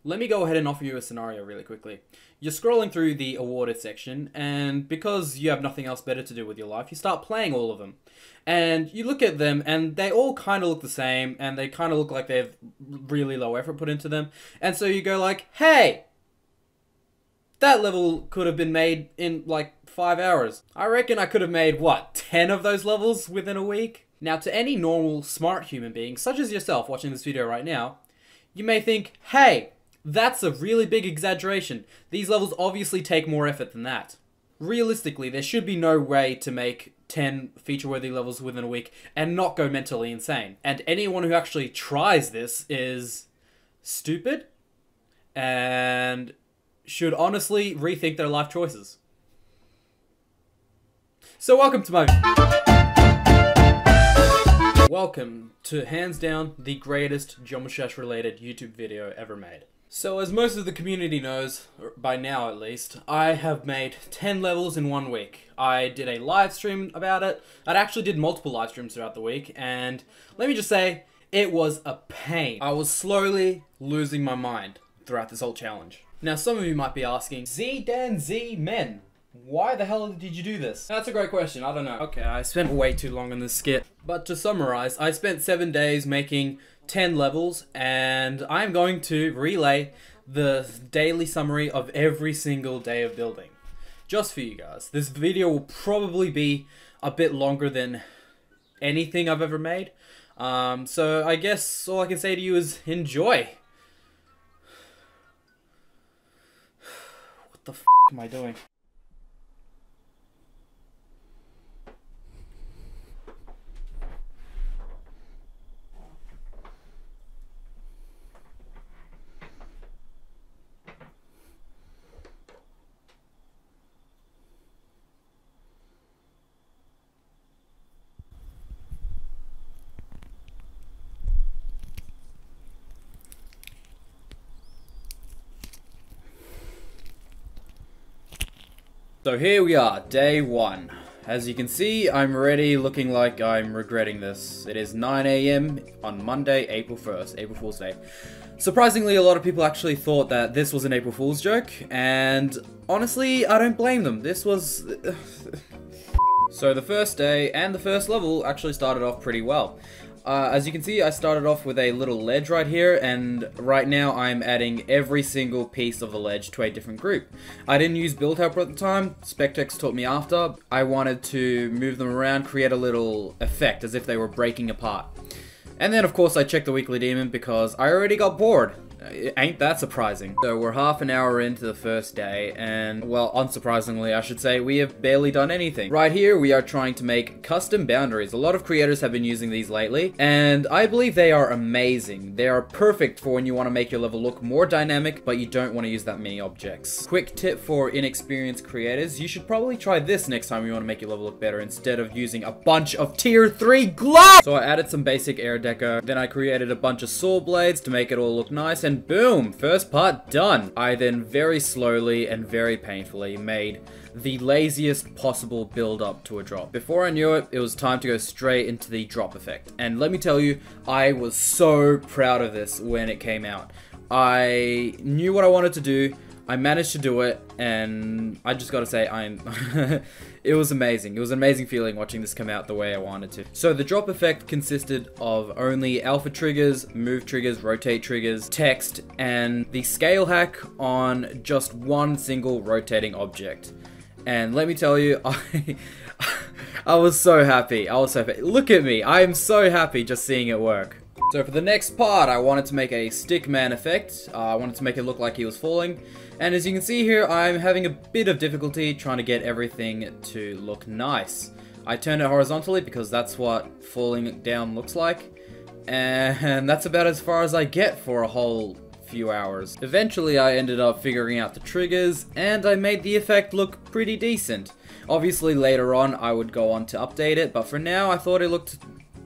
Let me go ahead and offer you a scenario really quickly. You're scrolling through the awarded section, and because you have nothing else better to do with your life, you start playing all of them. And you look at them, and they all kind of look the same, and they kind of look like they have really low effort put into them. And so you go like, hey! That level could have been made in, like, 5 hours. I reckon I could have made, what, 10 of those levels within a week? Now, to any normal, smart human being, such as yourself watching this video right now, you may think, hey, that's a really big exaggeration. These levels obviously take more effort than that. Realistically, there should be no way to make 10 feature-worthy levels within a week and not go mentally insane. And anyone who actually tries this is stupid and should honestly rethink their life choices. So welcome to Welcome to, hands down, the greatest Jomushash related YouTube video ever made. So as most of the community knows, by now at least, I have made 10 levels in 1 week. I did a live stream about it. I actually did multiple live streams throughout the week, and let me just say, it was a pain. I was slowly losing my mind throughout this whole challenge. Now some of you might be asking, DanZmeN, why the hell did you do this? That's a great question, I don't know. Okay, I spent way too long on this skit. But to summarize, I spent 7 days making 10 levels, and I'm going to relay the daily summary of every single day of building. Just for you guys. This video will probably be a bit longer than anything I've ever made. So I guess all I can say to you is enjoy. What the f am I doing? So here we are, day 1. As you can see, I'm already looking like I'm regretting this. It is 9 AM on Monday, April 1st, April Fool's Day. Surprisingly, a lot of people actually thought that this was an April Fool's joke, and honestly, I don't blame them. This was... So the first day and the first level actually started off pretty well. As you can see, I started off with a little ledge right here, and right now I'm adding every single piece of the ledge to a different group. I didn't use build helper at the time, Spectex taught me after. I wanted to move them around, create a little effect as if they were breaking apart. And then of course I checked the weekly demon because I already got bored. Ain't that surprising? So we're half an hour into the first day, and well, unsurprisingly I should say, we have barely done anything. Right here we are trying to make custom boundaries. A lot of creators have been using these lately, and I believe they are amazing. They are perfect for when you want to make your level look more dynamic, but you don't want to use that many objects. Quick tip for inexperienced creators, you should probably try this next time you want to make your level look better instead of using a bunch of tier 3 glow! So I added some basic air deco, then I created a bunch of saw blades to make it all look nice, and boom, first part done. I then very slowly and very painfully made the laziest possible build up to a drop. Before I knew it, it was time to go straight into the drop effect. And let me tell you, I was so proud of this when it came out. I knew what I wanted to do, I managed to do it, and I just gotta say, it was amazing. It was an amazing feeling watching this come out the way I wanted to. So the drop effect consisted of only alpha triggers, move triggers, rotate triggers, text, and the scale hack on just one single rotating object. And let me tell you, I was so happy. I was so happy. Look at me. I am so happy just seeing it work. So for the next part, I wanted to make a stickman effect. I wanted to make it look like he was falling. And as you can see here, I'm having a bit of difficulty trying to get everything to look nice. I turned it horizontally because that's what falling down looks like. And that's about as far as I get for a whole few hours. Eventually, I ended up figuring out the triggers, and I made the effect look pretty decent. Obviously, later on, I would go on to update it, but for now, I thought it looked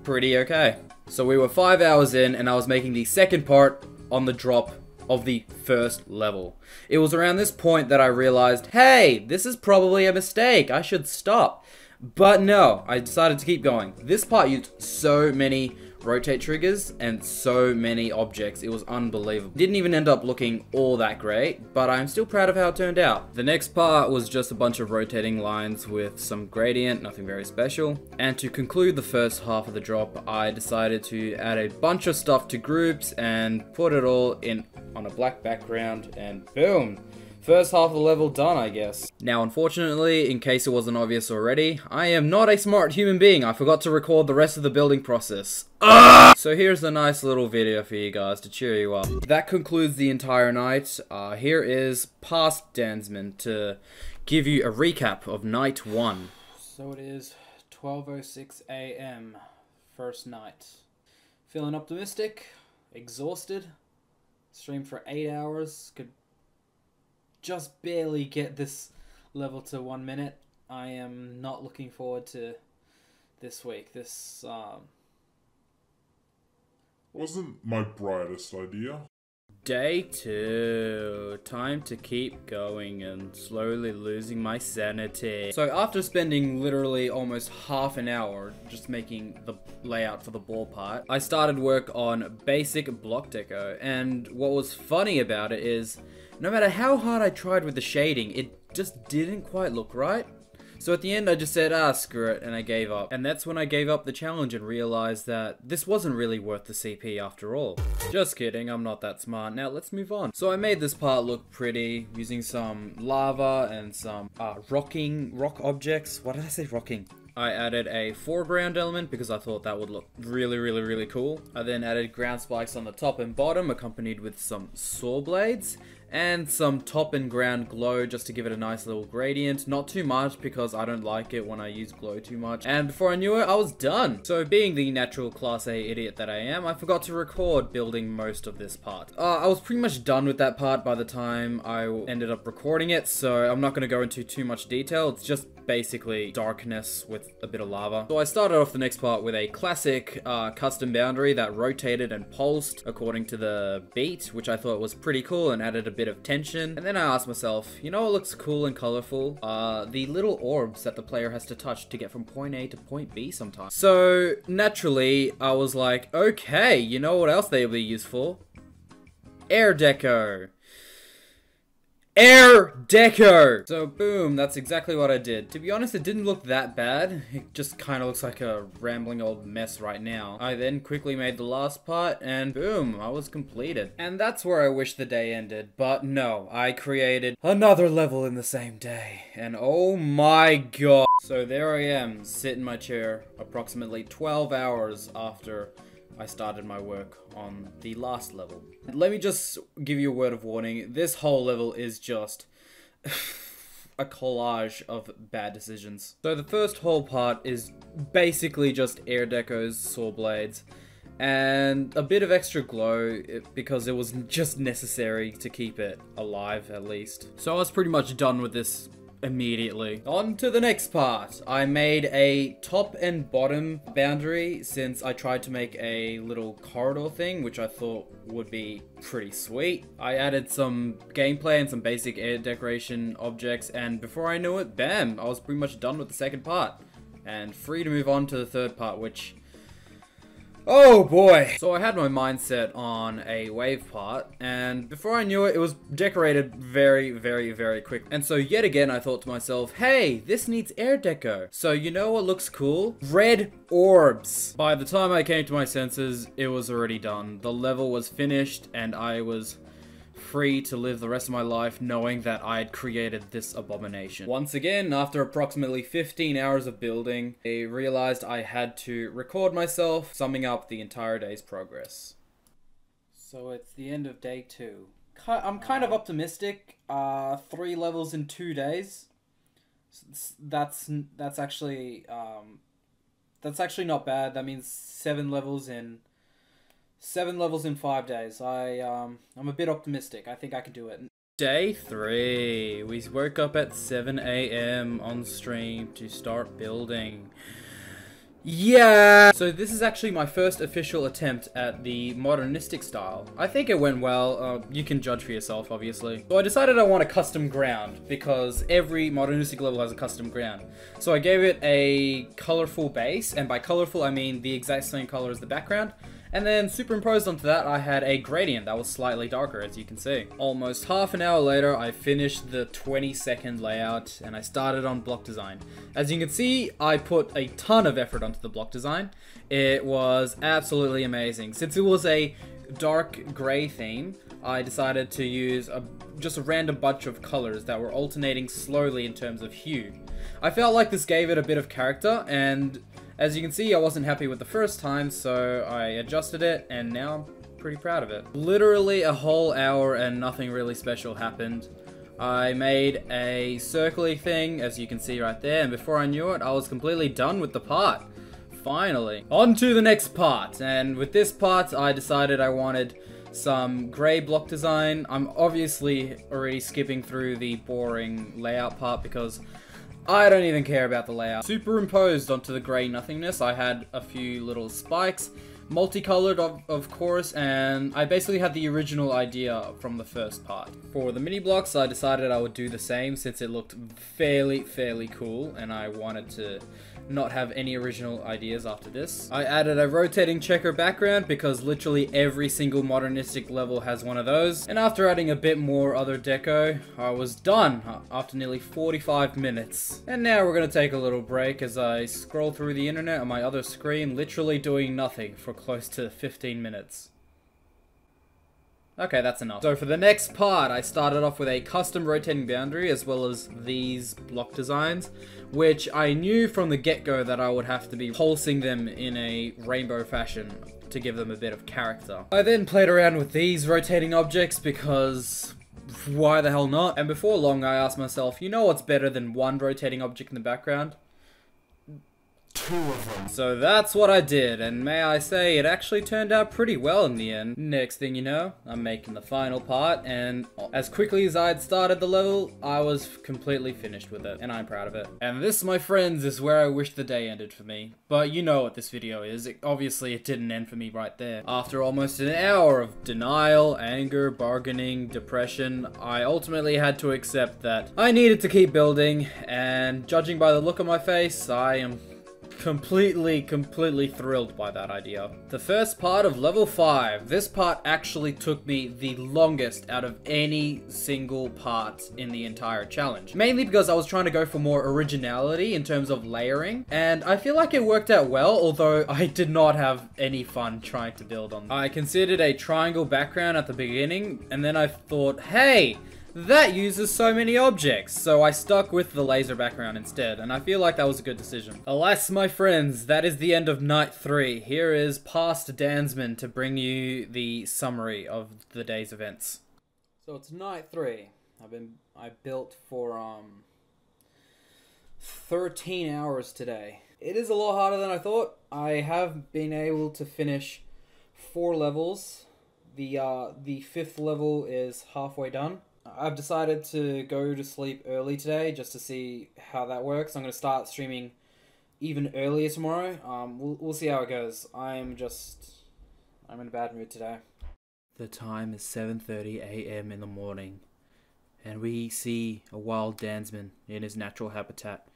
pretty okay. So we were 5 hours in, and I was making the second part on the drop of the first level. It was around this point that I realized, hey, this is probably a mistake, I should stop. But no, I decided to keep going. This part used so many rotate triggers, and so many objects. It was unbelievable. Didn't even end up looking all that great, but I'm still proud of how it turned out. The next part was just a bunch of rotating lines with some gradient, nothing very special. And to conclude the first half of the drop, I decided to add a bunch of stuff to groups and put it all in on a black background, and boom! First half of the level done, I guess. Now, unfortunately, in case it wasn't obvious already, I am not a smart human being. I forgot to record the rest of the building process. So here's a nice little video for you guys to cheer you up. That concludes the entire night. Here is past DanZmeN to give you a recap of night 1. So it is 12:06 AM, first night. Feeling optimistic, exhausted, streamed for 8 hours, could just barely get this level to 1 minute. I am not looking forward to this week. This wasn't my brightest idea. Day 2. Time to keep going and slowly losing my sanity. So after spending literally almost half an hour just making the layout for the ball part, I started work on basic block deco, and what was funny about it is no matter how hard I tried with the shading, it just didn't quite look right. So at the end I just said, screw it, and I gave up. And that's when I gave up the challenge and realized that this wasn't really worth the CP after all. Just kidding, I'm not that smart. Now let's move on. So I made this part look pretty using some lava and some rock objects. Why did I say rocking? I added a foreground element because I thought that would look really cool. I then added ground spikes on the top and bottom, accompanied with some saw blades and some top and ground glow just to give it a nice little gradient. Not too much because I don't like it when I use glow too much. And before I knew it, I was done. So being the natural class A idiot that I am, I forgot to record building most of this part. I was pretty much done with that part by the time I ended up recording it, so I'm not going to go into too much detail. It's just basically darkness with a bit of lava. So I started off the next part with a classic custom boundary that rotated and pulsed according to the beat, which I thought was pretty cool and added a bit of tension. And then I asked myself, you know what looks cool and colorful? The little orbs that the player has to touch to get from point A to point B sometimes. So naturally, I was like, okay, you know what else they'll be used for? Air deco. Air deco! So boom, that's exactly what I did. To be honest, it didn't look that bad. It just kind of looks like a rambling old mess right now. I then quickly made the last part and boom, I was completed. And that's where I wish the day ended. But no, I created another level in the same day. And oh my god. So there I am, sit in my chair approximately 12 hours after I started my work on the last level. Let me just give you a word of warning. This whole level is just a collage of bad decisions. So the first whole part is basically just air decos, saw blades, and a bit of extra glow because it was just necessary to keep it alive at least. So I was pretty much done with this immediately. On to the next part. I made a top and bottom boundary since I tried to make a little corridor thing, which I thought would be pretty sweet. I added some gameplay and some basic air decoration objects, and before I knew it, bam, I was pretty much done with the second part and free to move on to the third part, which, oh boy. So I had my mindset on a wave part, and before I knew it, it was decorated very quick. And so yet again, I thought to myself, hey, this needs air deco. So you know what looks cool? Red orbs. By the time I came to my senses, it was already done. The level was finished, and I was free to live the rest of my life knowing that I had created this abomination. Once again, after approximately 15 hours of building, I realized I had to record myself summing up the entire day's progress. So it's the end of day 2. I'm kind of optimistic. 3 levels in 2 days. That's actually not bad. That means 7 levels in 5 days. I'm a bit optimistic. I think I can do it. Day 3. We woke up at 7 AM on stream to start building. Yeah! So this is actually my first official attempt at the modernistic style. I think it went well. You can judge for yourself, obviously. So I decided I want a custom ground because every modernistic level has a custom ground. So I gave it a colorful base, and by colorful I mean the exact same color as the background. And then superimposed onto that, I had a gradient that was slightly darker, as you can see. Almost half an hour later, I finished the 20-second layout, and I started on block design. As you can see, I put a ton of effort onto the block design. It was absolutely amazing. Since it was a dark gray theme, I decided to use just a random bunch of colors that were alternating slowly in terms of hue. I felt like this gave it a bit of character, and as you can see, I wasn't happy with the first time, so I adjusted it, and now I'm pretty proud of it. Literally a whole hour and nothing really special happened. I made a circly thing, as you can see right there, and before I knew it, I was completely done with the part. Finally. On to the next part, and with this part, I decided I wanted some grey block design. I'm obviously already skipping through the boring layout part because I don't even care about the layout. Superimposed onto the grey nothingness, I had a few little spikes, multicolored of course, and I basically had the original idea from the first part. For the mini blocks, I decided I would do the same since it looked fairly cool, and I wanted to not have any original ideas after this. I added a rotating checker background because literally every single modernistic level has one of those. And after adding a bit more other deco, I was done after nearly 45 minutes. And now we're gonna take a little break as I scroll through the internet on my other screen, literally doing nothing for close to 15 minutes. Okay, that's enough. So for the next part, I started off with a custom rotating boundary as well as these block designs, which I knew from the get-go that I would have to be pulsing them in a rainbow fashion to give them a bit of character. I then played around with these rotating objects because why the hell not? And before long, I asked myself, you know what's better than one rotating object in the background? Two of them. So that's what I did, and may I say, it actually turned out pretty well in the end. Next thing you know, I'm making the final part, and as quickly as I'd started the level, I was completely finished with it, and I'm proud of it. And this, my friends, is where I wish the day ended for me. But you know what this video is. Obviously, it didn't end for me right there. After almost an hour of denial, anger, bargaining, depression, I ultimately had to accept that I needed to keep building, and judging by the look on my face, I am completely thrilled by that idea. The first part of level 5. This part actually took me the longest out of any single part in the entire challenge. Mainly because I was trying to go for more originality in terms of layering, and I feel like it worked out well, although I did not have any fun trying to build on them. I considered a triangle background at the beginning, and then I thought, hey, that uses so many objects, so I stuck with the laser background instead, and I feel like that was a good decision. Alas, my friends, that is the end of night 3. Here is past DanZmeN to bring you the summary of the day's events. So it's night 3. I built for 13 hours today. It is a lot harder than I thought. I have been able to finish 4 levels. The 5th level is halfway done. I've decided to go to sleep early today just to see how that works. I'm going to start streaming even earlier tomorrow. We'll see how it goes. I'm in a bad mood today. The time is 7:30 a.m. in the morning, and we see a wild DanZmeN in his natural habitat,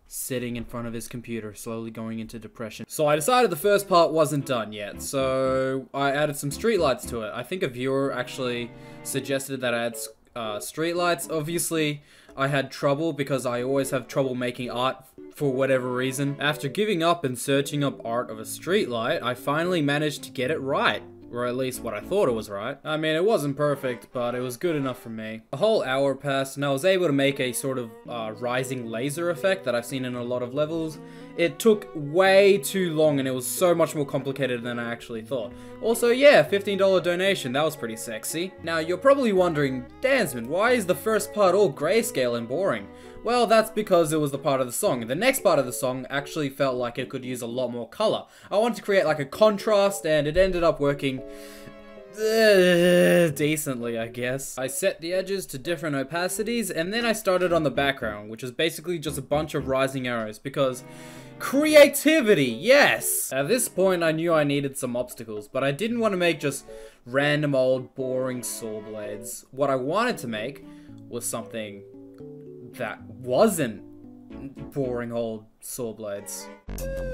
sitting in front of his computer, slowly going into depression. So I decided the first part wasn't done yet, so I added some streetlights to it. I think a viewer actually suggested that I add streetlights. Obviously, I had trouble because I always have trouble making art for whatever reason. After giving up and searching up art of a streetlight, I finally managed to get it right. Or at least what I thought it was right. I mean, it wasn't perfect, but it was good enough for me. A whole hour passed, and I was able to make a sort of rising laser effect that I've seen in a lot of levels. It took way too long, and it was so much more complicated than I actually thought. Also, yeah, $15 donation, that was pretty sexy. Now, you're probably wondering, DanZmeN, why is the first part all grayscale and boring? Well, that's because it was the part of the song. The next part of the song actually felt like it could use a lot more color. I wanted to create like a contrast, and it ended up working decently, I guess. I set the edges to different opacities, and then I started on the background, which is basically just a bunch of rising arrows, because Creativity, yes! At this point, I knew I needed some obstacles, but I didn't want to make just random old boring saw blades. What I wanted to make was something that wasn't boring old saw blades.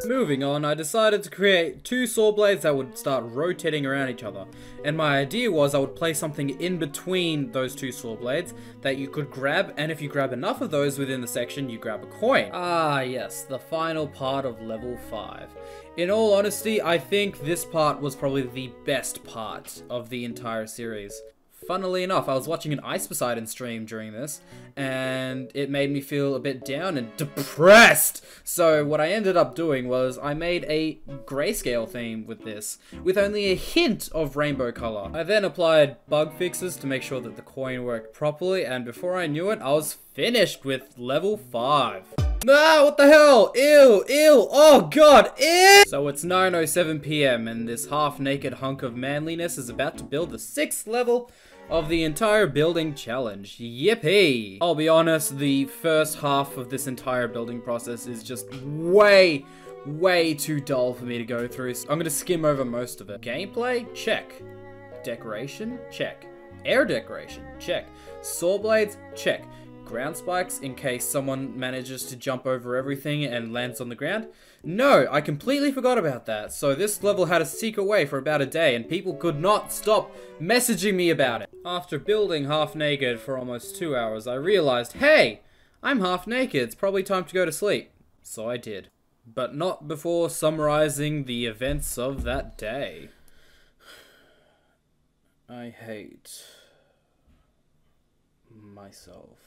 Moving on, I decided to create 2 saw blades that would start rotating around each other. And my idea was I would place something in between those 2 saw blades that you could grab, and if you grab enough of those within the section, you grab a coin. Ah yes, the final part of level 5. In all honesty, I think this part was probably the best part of the entire series. Funnily enough, I was watching an Ice Poseidon stream during this, and it made me feel a bit down and depressed! So what I ended up doing was I made a grayscale theme with this, with only a hint of rainbow color. I then applied bug fixes to make sure that the coin worked properly, and before I knew it, I was finished with level 5. Ah, what the hell? Ew, ew, oh god, ew! So it's 9:07 PM, and this half-naked hunk of manliness is about to build the 6th level of the entire building challenge. Yippee! I'll be honest, the first half of this entire building process is just way too dull for me to go through, so I'm gonna skim over most of it. Gameplay? Check. Decoration? Check. Air decoration? Check. Saw blades? Check. Ground spikes in case someone manages to jump over everything and lands on the ground? No, I completely forgot about that. So this level had a secret way for about a day and people could not stop messaging me about it. After building half naked for almost 2 hours, I realized, hey, I'm half naked, it's probably time to go to sleep. So I did. But not before summarizing the events of that day. I hate myself.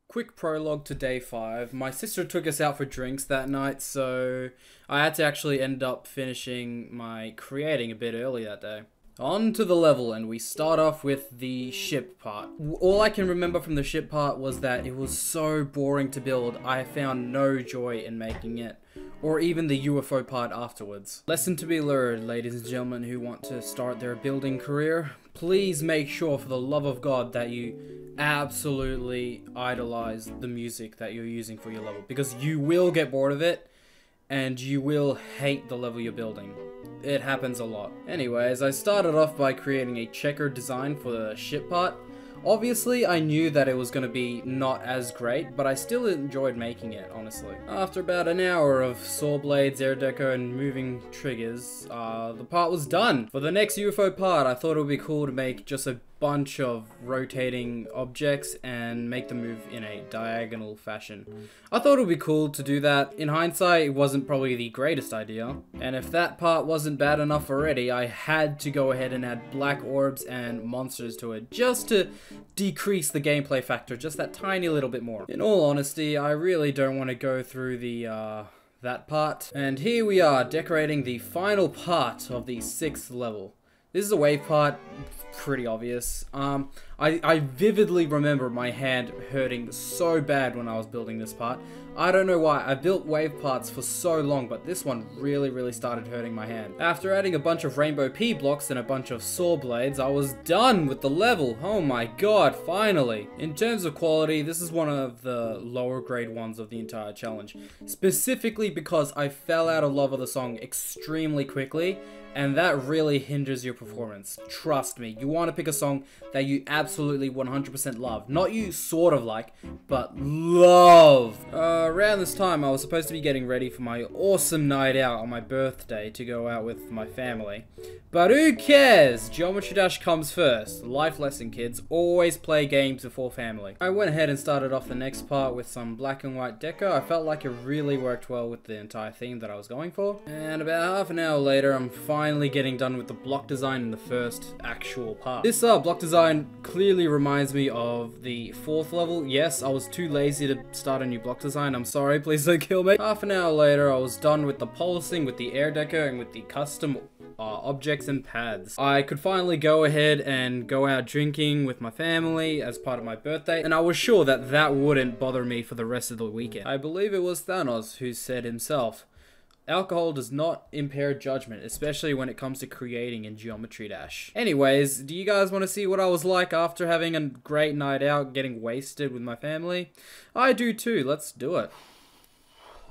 Quick prologue to day 5. My sister took us out for drinks that night, so I had to actually end up finishing my creating a bit early that day. On to the level, and we start off with the ship part. All I can remember from the ship part was that it was so boring to build, I found no joy in making it. Or even the UFO part afterwards. Lesson to be learned, ladies and gentlemen who want to start their building career. Please make sure, for the love of God, that you absolutely idolize the music that you're using for your level. Because you will get bored of it, and you will hate the level you're building. It happens a lot. Anyways, I started off by creating a checkered design for the ship part. Obviously, I knew that it was going to be not as great, but I still enjoyed making it, honestly. After about an hour of saw blades, air deco, and moving triggers, the part was done. For the next UFO part, I thought it would be cool to make just a bunch of rotating objects and make them move in a diagonal fashion. I thought it would be cool to do that. In hindsight, it wasn't probably the greatest idea. And if that part wasn't bad enough already, I had to go ahead and add black orbs and monsters to it just to decrease the gameplay factor just that tiny little bit more. In all honesty, I really don't want to go through the that part. And here we are, decorating the final part of the 6th level. This is a wave part, pretty obvious. I vividly remember my hand hurting so bad when I was building this part. I don't know why. I built wave parts for so long, but this one really started hurting my hand. After adding a bunch of rainbow P blocks and a bunch of saw blades, I was done with the level. Oh my god, finally. In terms of quality, this is one of the lower grade ones of the entire challenge. Specifically because I fell out of love with the song extremely quickly, and that really hinders your performance. Trust me, you want to pick a song that you absolutely 100% love. Not you sort of like, but love. Around this time, I was supposed to be getting ready for my awesome night out on my birthday to go out with my family. But who cares? Geometry Dash comes first. Life lesson, kids. Always play games before family. I went ahead and started off the next part with some black and white deco. I felt like it really worked well with the entire theme that I was going for. And about half an hour later, I'm finally getting done with the block design in the first actual part. This block design clearly reminds me of the 4th level. Yes, I was too lazy to start a new block design. I'm sorry, please don't kill me. Half an hour later, I was done with the pulsing, with the air deco, and with the custom objects and paths. I could finally go ahead and go out drinking with my family as part of my birthday, and I was sure that that wouldn't bother me for the rest of the weekend. I believe it was Thanos who said himself, alcohol does not impair judgment, especially when it comes to creating in Geometry Dash. Anyways, do you guys want to see what I was like after having a great night out, getting wasted with my family? I do too, let's do it.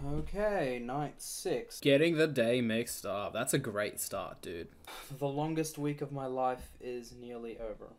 Okay, night 6. Getting the day mixed up. That's a great start, dude. The longest week of my life is nearly over.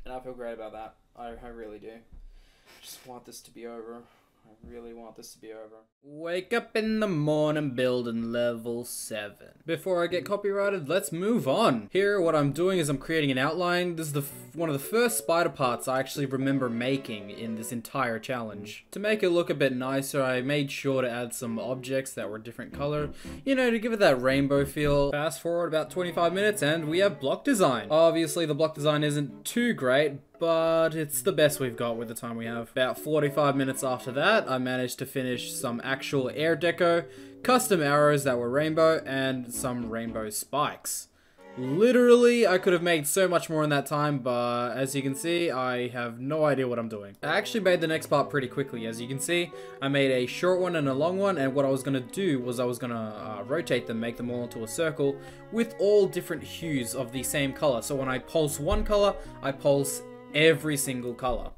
And I feel great about that. I really do. I just want this to be over. I really want this to be over. Wake up in the morning building level 7. Before I get copyrighted, let's move on. Here, what I'm doing is I'm creating an outline. This is one of the first spider parts I actually remember making in this entire challenge. To make it look a bit nicer, I made sure to add some objects that were different color, you know, to give it that rainbow feel. Fast forward about 25 minutes and we have block design. Obviously the block design isn't too great, but it's the best we've got with the time we have. About 45 minutes after that, I managed to finish some actual air deco, custom arrows that were rainbow, and some rainbow spikes. Literally, I could have made so much more in that time, but as you can see, I have no idea what I'm doing. I actually made the next part pretty quickly. As you can see, I made a short one and a long one, and what I was going to do was I was going to rotate them, make them all into a circle with all different hues of the same color. So when I pulse one color, I pulse every single color.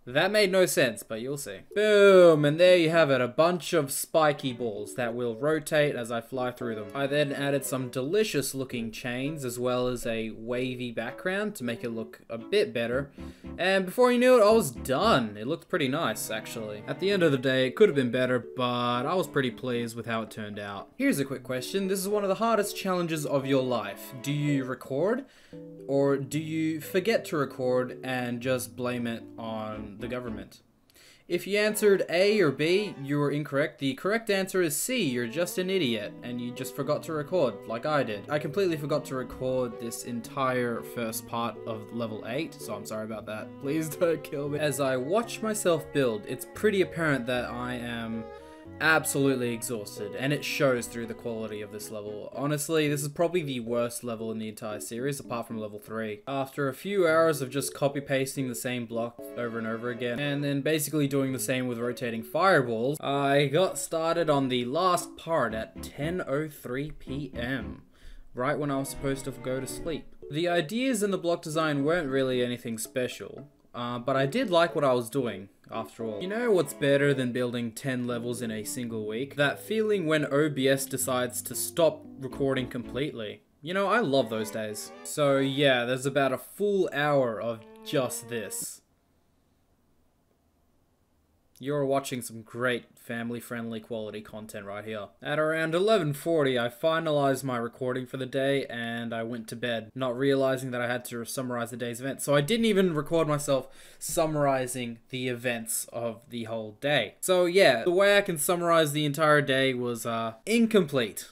That made no sense, but you'll see. Boom, and there you have it, a bunch of spiky balls that will rotate as I fly through them. I then added some delicious looking chains as well as a wavy background to make it look a bit better. And before you knew it, I was done. It looked pretty nice, actually. At the end of the day, it could have been better, but I was pretty pleased with how it turned out. Here's a quick question. This is one of the hardest challenges of your life. Do you record? Or do you forget to record and just blame it on the government? If you answered A or B, you were incorrect. The correct answer is C. You're just an idiot and you just forgot to record, like I did. I completely forgot to record this entire first part of level 8, so I'm sorry about that. Please don't kill me. As I watch myself build, it's pretty apparent that I am absolutely exhausted, and it shows through the quality of this level. Honestly, this is probably the worst level in the entire series, apart from level 3. After a few hours of just copy-pasting the same block over and over again, and then basically doing the same with rotating fireballs, I got started on the last part at 10:03 PM, right when I was supposed to go to sleep. The ideas in the block design weren't really anything special, but I did like what I was doing, after all. You know what's better than building 10 levels in a single week? That feeling when OBS decides to stop recording completely. You know, I love those days. So yeah, there's about a full hour of just this. You're watching some great family-friendly quality content right here. At around 11:40, I finalized my recording for the day and I went to bed, not realizing that I had to summarize the day's events. So I didn't even record myself summarizing the events of the whole day. So yeah, the way I can summarize the entire day was incomplete.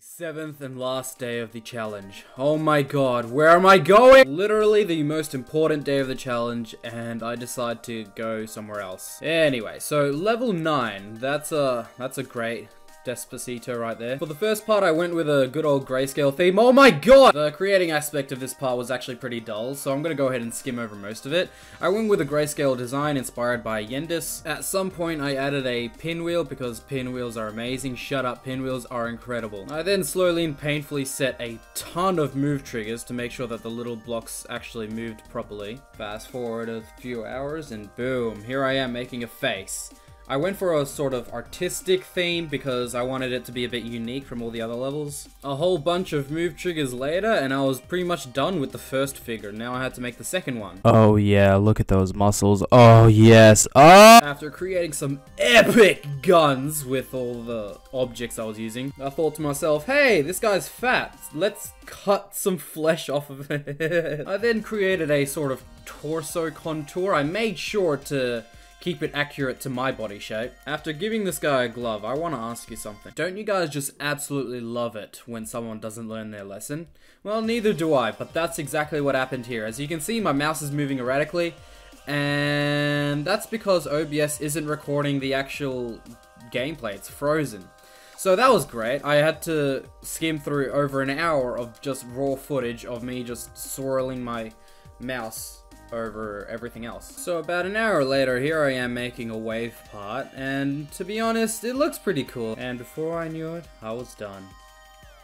7th and last day of the challenge. Oh my god, where am I going? Literally the most important day of the challenge, and I decide to go somewhere else. Anyway, so level 9, that's a great Despacito right there. For the first part, I went with a good old grayscale theme. Oh my god! The creating aspect of this part was actually pretty dull, so I'm gonna go ahead and skim over most of it. I went with a grayscale design inspired by Yendis. At some point, I added a pinwheel because pinwheels are amazing. Shut up, pinwheels are incredible. I then slowly and painfully set a ton of move triggers to make sure that the little blocks actually moved properly. Fast forward a few hours and boom, here I am making a face. I went for a sort of artistic theme because I wanted it to be a bit unique from all the other levels. A whole bunch of move triggers later and I was pretty much done with the first figure. Now I had to make the second one. Oh yeah, look at those muscles. Oh yes. Oh! After creating some epic guns with all the objects I was using, I thought to myself, hey, this guy's fat. Let's cut some flesh off of it. I then created a sort of torso contour. I made sure to keep it accurate to my body shape. After giving this guy a glove, I want to ask you something. Don't you guys just absolutely love it when someone doesn't learn their lesson? Well, neither do I, but that's exactly what happened here. As you can see, my mouse is moving erratically, and that's because OBS isn't recording the actual gameplay. It's frozen. So that was great. I had to skim through over an hour of just raw footage of me just swirling my mouse over everything else. So about an hour later, here I am making a wave part, and to be honest, it looks pretty cool. And before I knew it, I was done.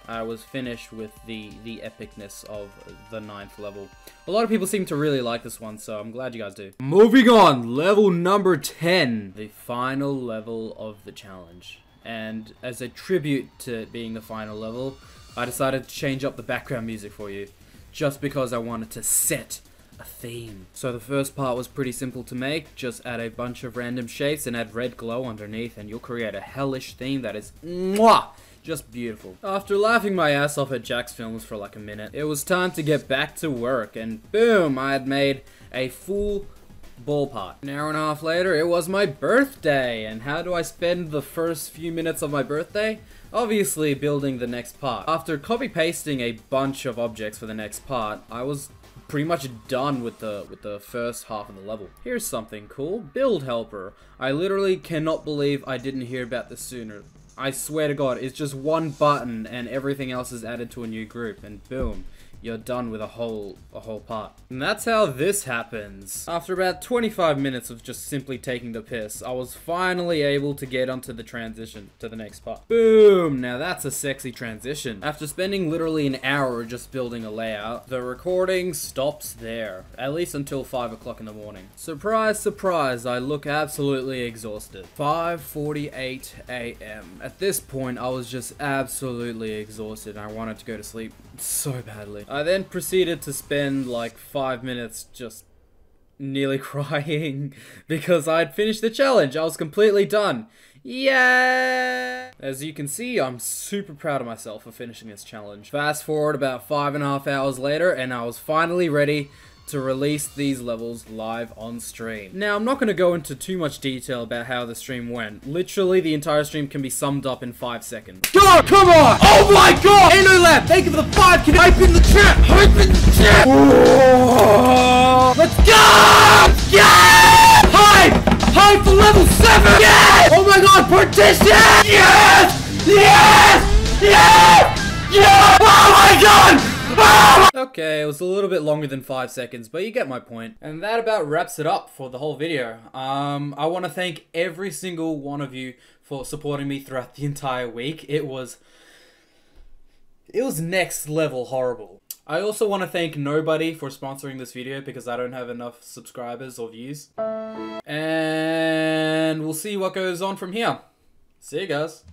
I was finished with the epicness of the 9th level. A lot of people seem to really like this one, so I'm glad you guys do. Moving on, level number 10, the final level of the challenge. And as a tribute to it being the final level, I decided to change up the background music for you, just because I wanted to set a theme. So the first part was pretty simple to make. Just add a bunch of random shapes and add red glow underneath, and you'll create a hellish theme that is mwah! Just beautiful. After laughing my ass off at Jack's films for like a minute, it was time to get back to work, and boom, I had made a full ball part. An hour and a half later, it was my birthday, and how do I spend the first few minutes of my birthday? Obviously building the next part. After copy pasting a bunch of objects for the next part, I was pretty much done with the first half of the level. Here's something cool. Build helper. I literally cannot believe I didn't hear about this sooner. I swear to God, it's just one button and everything else is added to a new group, and boom, you're done with a whole part. And that's how this happens. After about 25 minutes of just simply taking the piss, I was finally able to get onto the transition to the next part. Boom! Now that's a sexy transition. After spending literally an hour just building a layout, the recording stops there. At least until 5 o'clock in the morning. Surprise, surprise, I look absolutely exhausted. 5:48 a.m. At this point, I was just absolutely exhausted and I wanted to go to sleep so badly. I then proceeded to spend like 5 minutes just nearly crying because I'd finished the challenge. I was completely done. Yeah! As you can see, I'm super proud of myself for finishing this challenge. Fast forward about 5.5 hours later and I was finally ready to release these levels live on stream. Now, I'm not going to go into too much detail about how the stream went. Literally, the entire stream can be summed up in 5 seconds. God, come on! Oh my God! Hey, no lab, thank you for the 5. Can I hype in the chat? Hype in the chat! Whoa. Let's go! Yeah! Hype! Hype for level 7! Yes! Oh my God, partition! Yes! Yes! Yes! Yes! Oh my God! Okay, it was a little bit longer than 5 seconds, but you get my point. And that about wraps it up for the whole video. I want to thank every single one of you for supporting me throughout the entire week. It was next level horrible. I also want to thank nobody for sponsoring this video because I don't have enough subscribers or views. And we'll see what goes on from here. See you guys.